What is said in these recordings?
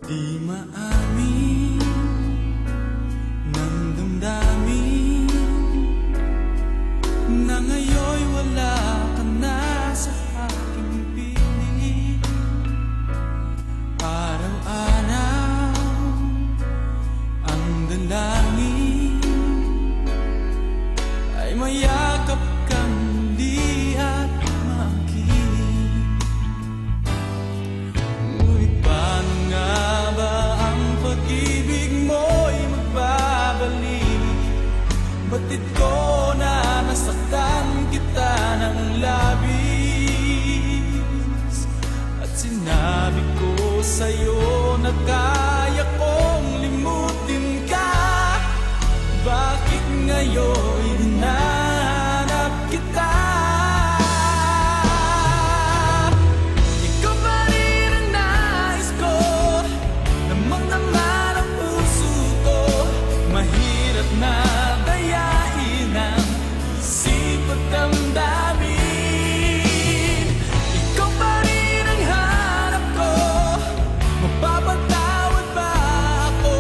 Di maamin ng damdamin na ngayon'y wala ka na sa aking piling. Araw-araw ang dalangin ay mayakap kang muli at makinig. Ngunit paano nga ba ang pag-ibig mo'y magbabalik? Batid ko na nasaktan kita ng labis, at sinabi ko sa'yo na kaya kong limutin ka. Bakit ngayon hinahanap kita? Ikaw pa rin ang nais ko na magdamnan ang puso ko. Mahirap na dayain ang isip at damdamin. Ikaw pa rin ang hanap ko. Mapapatawad ba ako?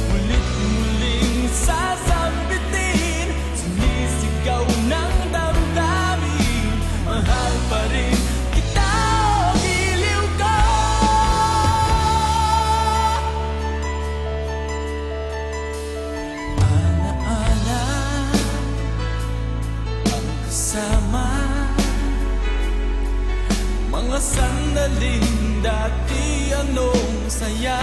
Mulit-muling sasambitin, sumisigaw ng damdamin. Mahal pa rin kita, o giliw ko. Alaala ang kasama, mga sandaling dati anong saya.